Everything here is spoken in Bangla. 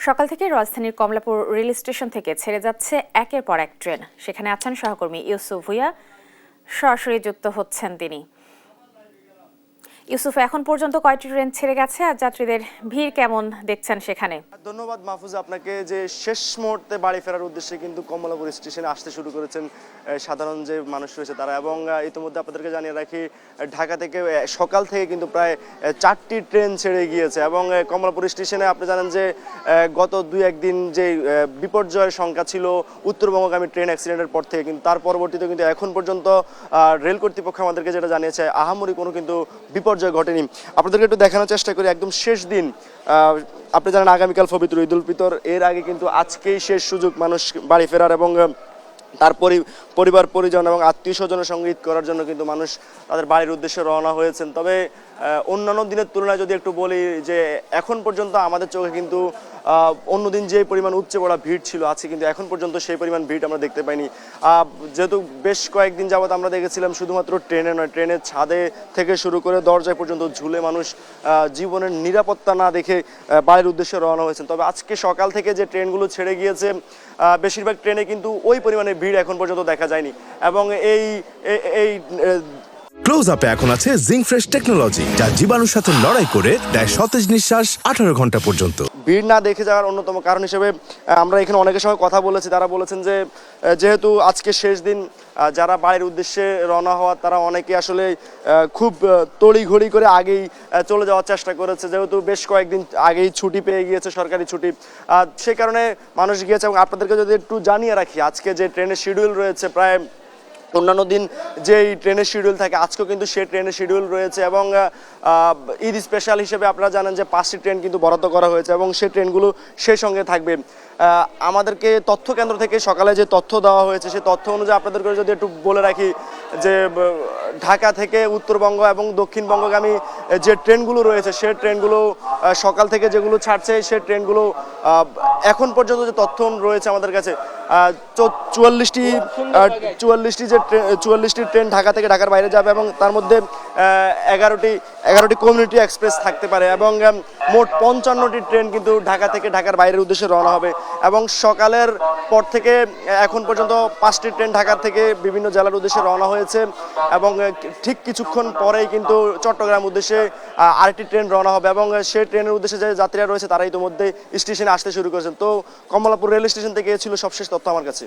সকাল থেকে রাজধানীর কমলাপুর রেল স্টেশন থেকে ছেড়ে যাচ্ছে একের পর এক ট্রেন। সেখানে আছেন সহকর্মী ইউসুফ ভুঁইয়া, সরাসরি যুক্ত হচ্ছেন তিনি। ইউসুফ, এখন পর্যন্ত কয়টি ট্রেন ছেড়ে গেছে আর যাত্রীদের ভিড় কেমন দেখছেন সেখানে? ধন্যবাদ মাহফুজা আপনাকে। যে শেষ মুহূর্তে বাড়ি ফেরার উদ্দেশ্যে কিন্তু কমলাপুর স্টেশনে আসতে শুরু করেছেন সাধারণ যে মানুষ রয়েছে তারা, এবং ইতিমধ্যে আপনাদেরকে জানিয়ে রাখি ঢাকা থেকে সকাল থেকে কিন্তু প্রায় 4টি ট্রেন ছেড়ে গিয়েছে, এবং কমলাপুর স্টেশনে আপনি জানেন যে গত 2-1 দিন যে বিপর্যয়ের সংখ্যা ছিল উত্তরবঙ্গগামী ট্রেন অ্যাক্সিডেন্টের পর থেকে, কিন্তু তার পরবর্তীতে কিন্তু এখন পর্যন্ত রেল কর্তৃপক্ষ আমাদেরকে যেটা জানিয়েছে আহামরি কোনো কিন্তু বিপর্যয় ঘটেনি। আপনাদেরকে একটু দেখানোর চেষ্টা করি একদম শেষ দিন। আপনি জানেন আগামীকাল পবিত্র ঈদুল ফিতর, এর আগে কিন্তু আজকেই শেষ সুযোগ মানুষ বাড়ি ফেরার এবং তার পরিবার পরিজন এবং আত্মীয় স্বজনের সঙ্গে ঈদ করার জন্য কিন্তু মানুষ তাদের বাড়ির উদ্দেশ্যে রওনা হয়েছেন। তবে অন্যান্য দিনের তুলনায় যদি একটু বলি যে এখন পর্যন্ত আমাদের চোখে কিন্তু অন্যদিন যে পরিমাণ উপচে পড়া ভিড় ছিল আজকে কিন্তু এখন পর্যন্ত সেই পরিমাণ ভিড় আমরা দেখতে পাইনি। যেহেতু বেশ কয়েকদিন যাবত আমরা দেখেছিলাম শুধুমাত্র ট্রেনে নয়, ট্রেনের ছাদে থেকে শুরু করে দরজায় পর্যন্ত ঝুলে মানুষ জীবনের নিরাপত্তা না দেখে বাড়ির উদ্দেশ্যে রওনা হয়েছেন। তবে আজকে সকাল থেকে যে ট্রেনগুলো ছেড়ে গিয়েছে বেশিরভাগ ট্রেনে কিন্তু ওই পরিমাণে ভিড় এখন পর্যন্ত দেখা যায়নি, এবং এই ক্লোজ আপে এখন আছে জিঙ্ক ফ্রেশ টেকনোলজি, যা জীবাণুর সাথে লড়াই করে দেয় সতেজ নিঃশ্বাস 18 ঘন্টা পর্যন্ত। ভিড় না দেখে যাওয়ার অন্যতম কারণ হিসেবে আমরা এখানে অনেকের সঙ্গে কথা বলেছি, তারা বলেছেন যে যেহেতু আজকে শেষ দিন, যারা বাড়ির উদ্দেশ্যে রওনা হওয়ার তারা অনেকে আসলে খুব তড়িঘড়ি করে আগেই চলে যাওয়ার চেষ্টা করেছে, যেহেতু বেশ কয়েকদিন আগেই ছুটি পেয়ে গিয়েছে, সরকারি ছুটি। সে কারণে মানুষ গিয়েছে। এবং আপনাদেরকে যদি একটু জানিয়ে রাখি আজকে যে ট্রেনের শিডিউল রয়েছে, প্রায় অন্যান্য দিন যেই ট্রেনের শিডিউল থাকে আজকেও কিন্তু সেই ট্রেনের শিডিউল রয়েছে, এবং ঈদ স্পেশাল হিসেবে আপনারা জানেন যে 5টি ট্রেন কিন্তু বরাদ্দ করা হয়েছে এবং সেই ট্রেনগুলো সেই সঙ্গে থাকবে। আমাদেরকে তথ্য কেন্দ্র থেকে সকালে যে তথ্য দেওয়া হয়েছে সেই তথ্য অনুযায়ী আপনাদেরকে যদি একটু বলে রাখি যে ঢাকা থেকে উত্তরবঙ্গ এবং দক্ষিণবঙ্গগামী যে ট্রেনগুলো রয়েছে সেই ট্রেনগুলো সকাল থেকে যেগুলো ছাড়ছে সেই ট্রেনগুলো এখন পর্যন্ত যে তথ্য রয়েছে আমাদের কাছে 44টি ট্রেন ঢাকা থেকে ঢাকার বাইরে যাবে, এবং তার মধ্যে 11টি কমিউনিটি এক্সপ্রেস থাকতে পারে, এবং মোট 55টি ট্রেন কিন্তু ঢাকা থেকে ঢাকার বাইরের উদ্দেশ্যে রওনা হবে। এবং সকালের পর থেকে এখন পর্যন্ত 5টি ট্রেন ঢাকা থেকে বিভিন্ন জেলার উদ্দেশ্যে রওনা হয়েছে, এবং ঠিক কিছুক্ষণ পরেই কিন্তু চট্টগ্রাম উদ্দেশ্যে আরেকটি ট্রেন রওনা হবে, এবং সেই ট্রেনের উদ্দেশ্যে যে যাত্রীরা রয়েছে তারা ইতিমধ্যে স্টেশনে আসতে শুরু করেছেন। তো কমলাপুর রেল স্টেশন থেকে ছিল সবশেষ তথ্য আমার কাছে।